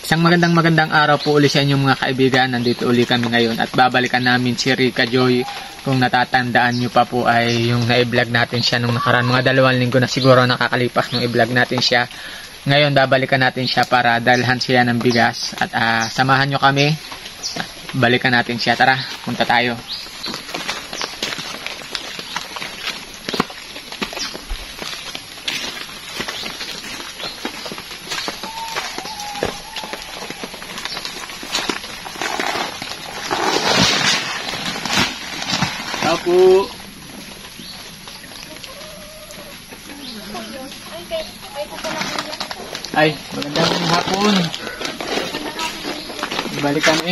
Isang magandang araw po uli sa inyong mga kaibigan. Nandito uli kami ngayon at babalikan namin si Rica Joy. Kung natatandaan nyo pa po ay yung na-vlog natin siya nung nakaraan. Mga 2 linggo na siguro nakakalipas nung i-vlog natin siya. Ngayon babalikan natin siya para dalhan siya ng bigas. At samahan nyo kami. Balikan natin siya. Tara, punta tayo. Po. Ay, magandang hapon. Balik kami.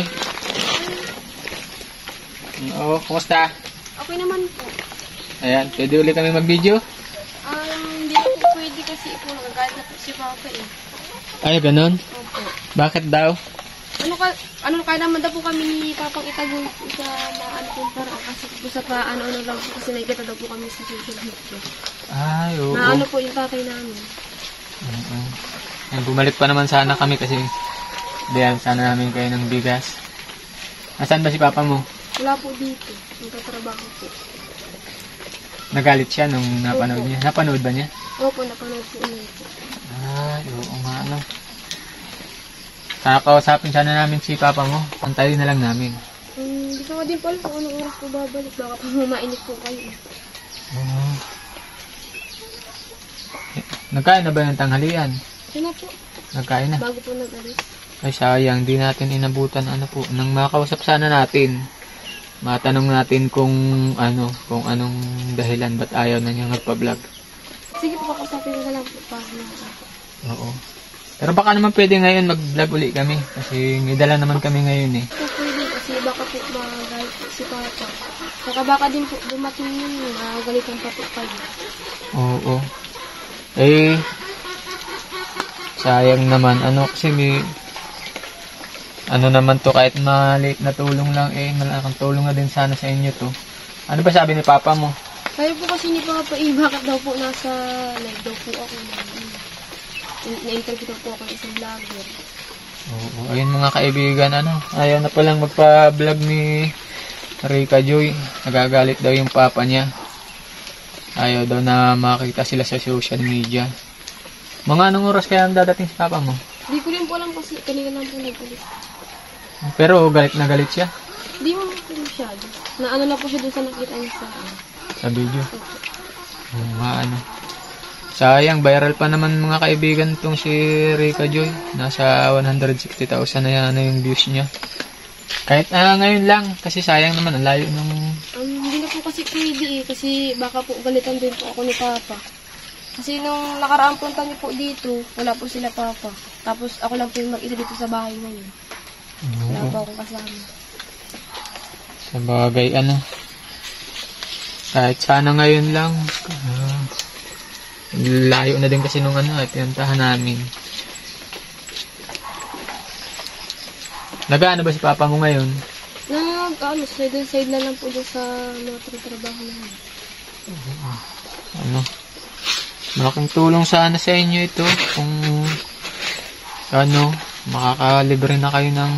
Oo, kumusta? Okay naman po. Ayan, pwede ulit kami mag-video? Hindi po pwede kasi po nagagalit na po si Papa eh. Ay, ganun? Opo. Bakit daw? Kaya naman daw po kami ni Papang itagong sa maano po parang kasi po sa paano lang po kasi nakikita daw po kami sa social media. Ay, oo. Naano po yung tatay namin. Oo. Ay, bumalik pa naman sana kami kasi diyan sana namin kayo ng bigas. Nasaan ba si Papa mo? Wala po dito. Nagtatrabaho po. Nagalit siya nung napanood niya. Napanood ba niya? Opo, napanood po niya po. Ay, oo nga ano. Kakausapin sana namin si Papa mo. Pantayin na lang namin. Gusto ko din pala kung anong oras po babalik. Baka po mainit po kayo. Nagkain na ba ng tanghalian? Yun na po. Nagkain na. Bago po nag-alis. Ay sayang, di natin inabutan po. Nang makausap sana natin. Matanong natin kung anong dahilan ba't ayaw na niya magpa-vlog. Sige po, pakausapin ko na lang po. Oo. Pero baka naman pwede ngayon mag-vlog uli kami. Kasi may dala naman kami ngayon eh. So, pwede kasi baka po magalit po si Papa. Saka baka din po dumating yun, magalitan pa po kayo. Oo. Eh, sayang naman. Kasi may naman to kahit maliit na tulong lang eh. Malaking tulong na din sana sa inyo to. Ano ba sabi ni Papa mo? Kayo po kasi ni Papa bakit daw po nasa live daw po ako. Na-interview daw po ako ng isang vlogger. Oo, ayun mga kaibigan, ayaw na palang magpa-vlog ni Rica Joy. Nagagalit daw yung papa niya. Ayaw daw na makita sila sa social media. Mga anong oras kaya ang dadating si papa mo? Hindi ko rin po alam kasi kanina lang po nag-ulit. Pero galit na galit siya? Hindi mo po masyado. Naano lang po siya dun sa nakita niya sa video? Oo, sayang, viral pa naman mga kaibigan itong si Rica Joy. Nasa 160,000 na yan yung views niya. Kahit ngayon lang, kasi sayang naman, ang layo ng... Hindi na po kasi pwede eh, kasi baka po galitan din po ako ni Papa. Kasi nung nakaraang punta niyo po dito, wala po sila Papa. Tapos ako lang po yung mag-isa dito sa bahay ngayon. Wala po akong kasama. Sa bagay, kahit sana ngayon lang, layo na din kasi nung pinuntahan namin. Nag-ano ba si Papa mo ngayon? Side na lang po dyan sa mga trabaho namin. Malaking tulong sana sa inyo ito kung makakalibre na kayo ng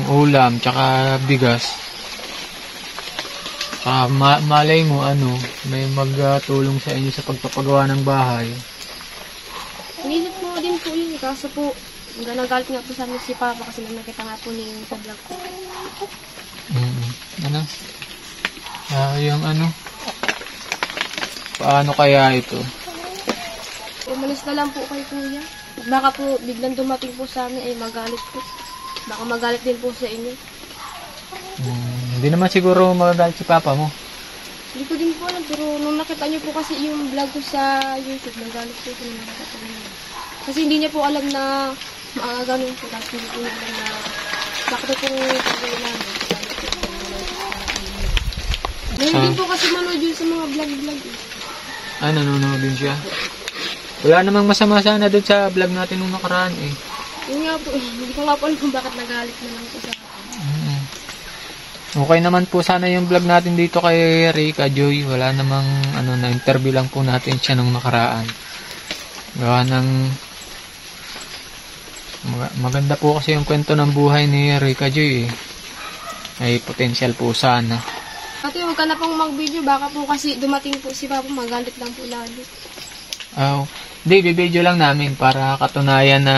ulam tsaka bigas. Malay mo may magtulong sa inyo sa pagpapagawa ng bahay. Inisip mo din po yun, kaso po nagalit nga po sa amin si Papa kasi nakita nga po niya sa vlog ko. Yung paano kaya ito? Umalis na lang po kay Kuya. Baka po biglang dumating po sa amin ay magalit po. Baka magalit din po sa inyo. Hindi naman siguro magagalit si Papa mo. Hindi ko din po alam, pero nung nakita niyo po kasi yung vlog ko sa YouTube, nagalit po ko na nakita niyo. Kasi hindi niya po alam na ganun po. Kasi hindi po niya alam na bakit po pagkain namin. Ngayon din po kasi manood yun sa mga vlog-vlog. Nanonood din siya. Wala namang masama sana doon sa vlog natin nung nakaraan eh. Yun nga po, hindi ko nga po alam kung bakit nagalit na lang po sa akin. Okay naman po sana yung vlog natin dito kay Rica Joy. Wala namang na-interview lang po natin siya nung nakaraan. Gawa ng Maganda po kasi yung kwento ng buhay ni Rica Joy eh. May potential po sana. Ate, huwag ka na pong mag-video. Baka po kasi dumating po si Papa, magalit lang po lalo. Hindi, bibidyo lang namin para katunayan na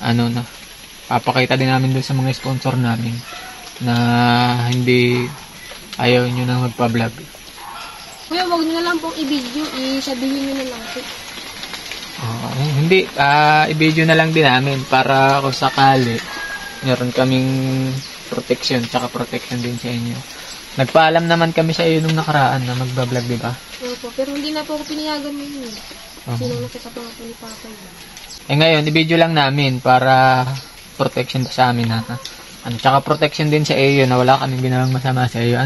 na papakita din namin doon sa mga sponsor namin na hindi ayaw nyo na magpa-vlog. Kuya, huwag nyo na lang pong i-video. Sabihin nyo na lang po. Hindi, i-video na lang din namin para kung sakali meron kaming protection tsaka protection din sa inyo. Nagpaalam naman kami sa iyo nung nakaraan na magbablog, di ba? Opo, pero hindi na po ako pinayagan ngayon. Sino nakita pa nga po ni Papa yun. Ngayon, i-video lang namin para protection sa amin ha. Tsaka protection din sa iyo na wala kaming ginawang masama sa iyo,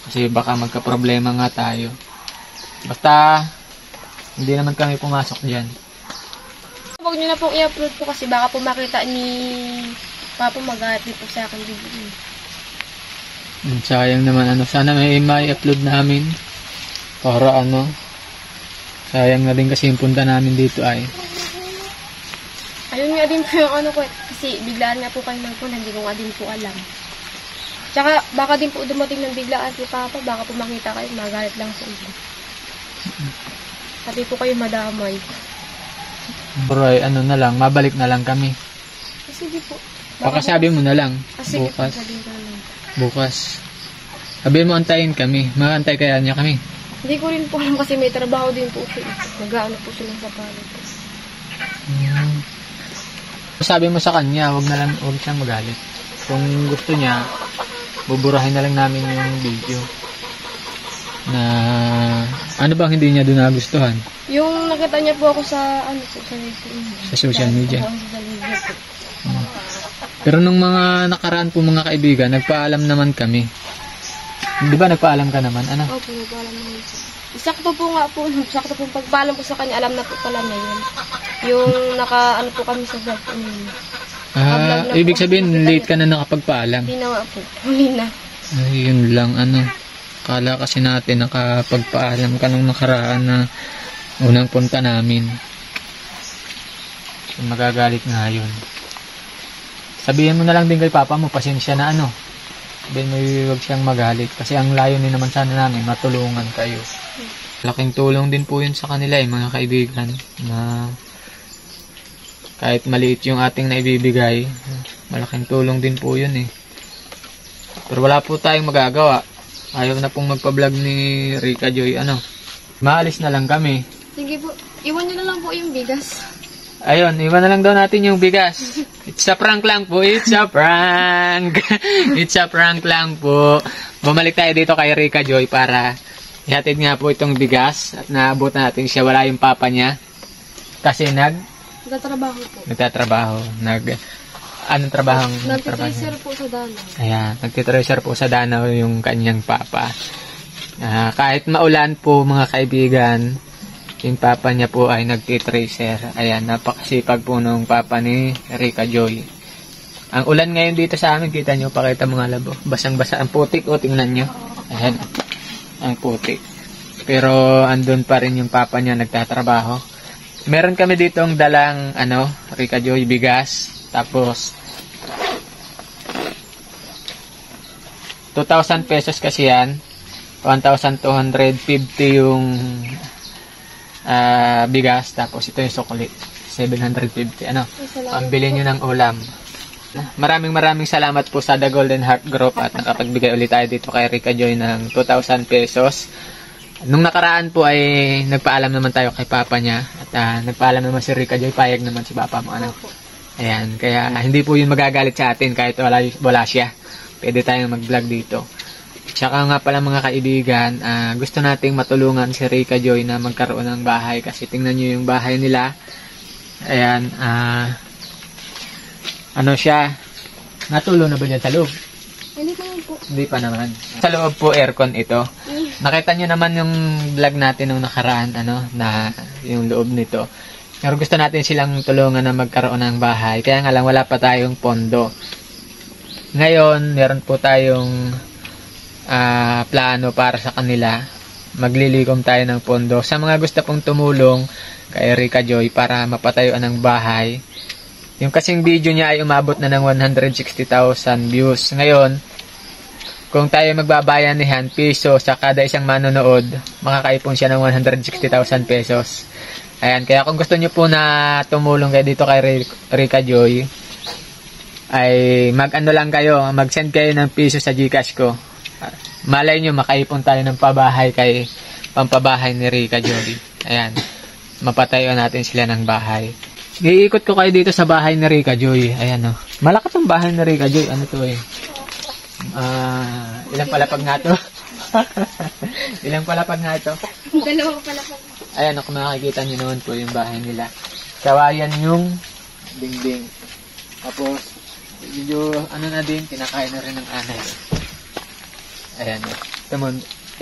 Kasi baka magka-problema nga tayo. Basta hindi naman kami pumasok diyan. Huwag niyo na pong i-upload po kasi baka po makita ni Papa magalit po sa akin video. Sayang naman sana may upload namin para sayang na din kasi yung punta namin dito ay. Ayun nga din po yung ko kasi biglaan nga po kayo nagpunta, hindi ko nga din po alam. Tsaka baka din po dumating ng biglaan si Papa, baka po makita kayo, magalit lang po. Pati po kayo madamay. Bro, na lang, mabalik na lang kami. Sige po. Baka sabi mo na lang. Sige bukas. Po, bukas. Sabihin mo antayin kami. Makantay kaya niya kami. Hindi ko rin po alam kasi may trabaho din po siya. Nag-aano po silang sa palit. Sabi mo sa kanya, huwag siyang magalit. Kung gusto niya, buburahin na lang namin yung video. Na ano bang hindi niya doon nagustuhan? Yung nakita niya po ako sa sa social media. Sa social media po. Pero nung mga nakaraan po mga kaibigan, nagpaalam naman kami. Di ba nagpaalam ka naman? Opo, nagpaalam naman po. Sakto po nga po, sakto po pagpaalam ko sa kanya, alam na po pala na yun. Yung po kami sa vlog. Ibig sabihin, late ka na nakapagpaalam. Hindi na nga po, huli na. Yun lang, Kala kasi natin nakapagpaalam ka nung nakaraan na unang punta namin. So, magagalit nga yun. Sabihin mo na lang din kay Papa mo, pasensya na Sabihin mo huwag siyang magalit. Kasi ang layo din naman sana namin, matulungan kayo. Laking tulong din po yun sa kanila mga kaibigan. Na kahit maliit yung ating naibibigay, malaking tulong din po yun Pero wala po tayong magagawa. Ayaw na pong magpa-vlog ni Rica Joy. Maalis na lang kami. Sige po, iwan nyo na lang po yung bigas. Ayun, iwan na lang daw natin yung bigas. It's a prank lang po. It's a prank. It's a prank lang po. Bumalik tayo dito kay Rica Joy para ihatid nga po itong bigas at naabot natin siya. Wala yung papa niya. Kasi nagtatrabaho po. Nagtatrabaho. Anong trabaho? Nagtitracer po sa Danau. Ayan, nagtitracer po sa Danau yung kanyang papa. Kahit maulan po mga kaibigan, yung papa niya po ay nagtitracer. Ayan, napakasipag po nung papa ni Rica Joy. Ang ulan ngayon dito sa amin, kita nyo, pakita mga labo. Basang-basa ang putik, tingnan nyo. Ayan, ang putik. Pero andun pa rin yung papa niya nagtatrabaho. Meron kami dito ang dalang, Rica Joy, bigas. Tapos 2,000 pesos kasi yan. 1,250 yung bigas. Tapos ito yung sukli. 750. Pambili nyo ng ulam. Maraming salamat po sa The Golden Heart Group at nakapagbigay ulit tayo dito kay Rica Joy ng 2,000 pesos. Nung nakaraan po ay nagpaalam naman tayo kay papa niya. At nagpaalam naman si Rica Joy. Payag naman si papa mo. Ayan, kaya hindi po yun magagalit sa atin kahit wala siya. Pwede tayong mag-vlog dito. Tsaka nga pala mga kaibigan, gusto nating matulungan si Rica Joy na magkaroon ng bahay kasi tingnan nyo yung bahay nila. Ayan, siya, natulong na ba dyan sa loob? Hindi pa naman po. Hindi pa naman. Sa loob po aircon ito. Nakita nyo naman yung vlog natin nung nakaraan, na yung loob nito. Pero gusto natin silang tulungan na magkaroon ng bahay. Kaya nga lang wala pa tayong pondo. Ngayon, meron po tayong plano para sa kanila. Maglilikom tayo ng pondo. Sa mga gusto pong tumulong kay Rica Joy para mapatayuan ng bahay, Yung kasing video niya ay umabot na ng 160,000 views. Ngayon, kung tayo magbabayanihan piso sa kada isang manonood, makakaipon siya ng 160,000 pesos. Ayan, kaya kung gusto niyo po na tumulong kayo dito kay Rica Joy, ay mag-ano lang kayo, mag-send kayo ng piso sa GCash ko. Malay nyo, makaipon tayo ng pampabahay ni Rica Joy. Ayan, mapatayo natin sila ng bahay. Iikot ko kayo dito sa bahay ni Rica Joy. Ayan, oh. Malakas ang bahay ni Rica Joy. Ano to eh? Ilang palapag nga to? Ilang palapag nga to? Dalawang palapag. Ayan, kung makikita nyo naman po yung bahay nila. Kawayan yung dingding. Tapos, medyo, ano na din, kinakain na rin ng anay. Ayan, oh.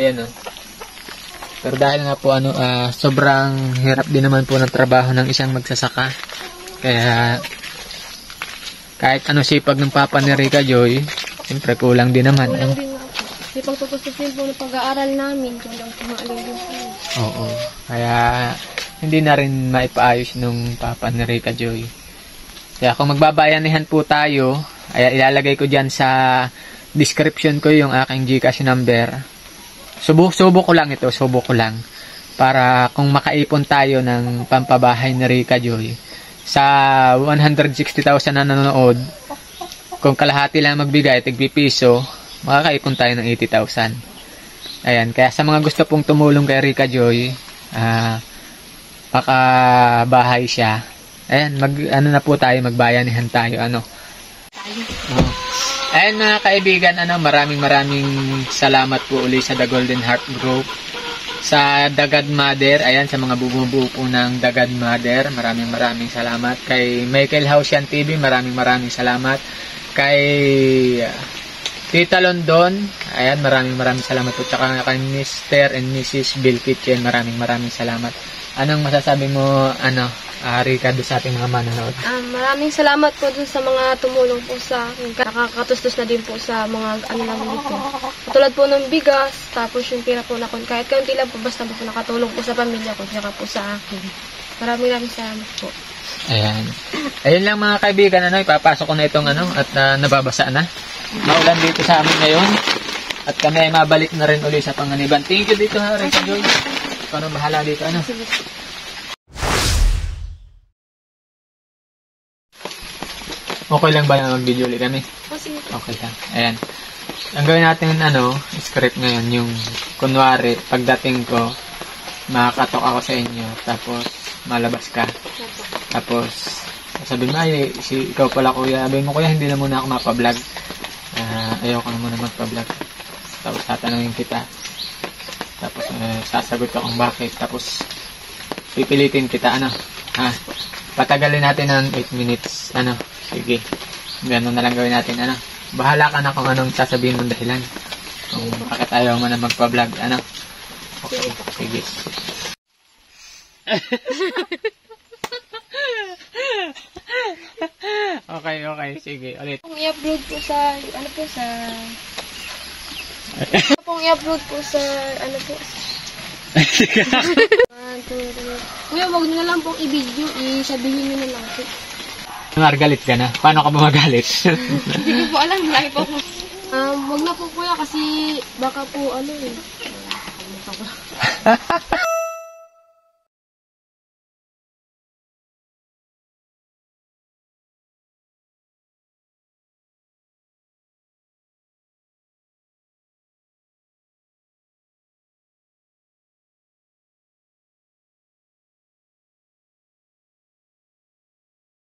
Ayan, oh. Pero dahil nga po, sobrang hirap din naman po ng trabaho ng isang magsasaka. Kaya, kahit ano sipag ng papa ni Rica Joy, siyempre kulang din naman. Kulang din nga po. Kasi pagtutusin po ng pag-aaral namin, kulang kumaalin din po. Oo. Kaya, hindi na rin maipaayos nung papa ni Rica Joy. Kaya kung magbabayanihan po tayo, ay ilalagay ko dyan sa description ko yung aking GCash number. Subo ko lang ito, subo ko lang. Para kung makaipon tayo ng pampabahay ni Rica Joy, sa 160,000 na nanonood, kung kalahati lang magbigay, tigpipiso, makakaipon tayo ng 80,000. Ayan, kaya sa mga gusto pong tumulong kay Rica Joy, pakabahay siya. Ayan, na po tayo, magbayanihan tayo, Ayan mga kaibigan, maraming salamat po uli sa The Golden Heart Group. Sa The Godmother, ayan, sa mga bumubuo po ng The Godmother, maraming salamat. Kay Michael Hausian TV, maraming salamat. Kay Tita London, ayan, maraming salamat po. Tsaka kay Mr. and Mrs. Bill Kitchen, maraming salamat. Anong masasabi mo, Rica, doon sa ating mga manonood? Maraming salamat po dun sa mga tumulong po sa akin. Nakakatustos na din po sa mga namin dito. Tulad po ng bigas, tapos yung pira po na kahit kaunti lang po, basta po nakatulong po sa pamilya ko, tsaka po sa akin. Maraming salamat po. Ayan. Ayun lang mga kaibigan, ipapasok ko na itong at nababasa na. Maulan dito sa amin ngayon. At kami ay mabalik na rin uli sa Panganiban. Thank you dito, Rica Joy. Ikaw na bahala dito, Okay lang ba na mag-video ulit kami? Okay lang. Ayan. Ang gawin natin script ngayon, yung kunwari, pagdating ko, makakatok ako sa inyo, tapos malabas ka. Tapos, sabi mo, ikaw pala kuya. Sabi mo, kuya, hindi na muna ako mapablog. Ayoko na muna magpa-vlog. Tapos tatanungin kita. Tapos sasagot ko kung bakit. Tapos pipilitin kita. Patagalin natin ng 8 minutes. Sige. Ganun na lang gawin natin. Bahala ka na kung anong sasabihin mong dahilan. Kung bakit ayaw mo na magpa-vlog. Okay. Sige. Okay. Sige. Ulit. Kung i-upload po sa, kung i-upload po sa, 1, 2, 3. Kuya, wag na lang pong i-video, sabihin nyo na lang po. Galit ka na? Paano ka ba magalit? Hindi ko po alam, lagi po po. Wag na po kuya kasi baka po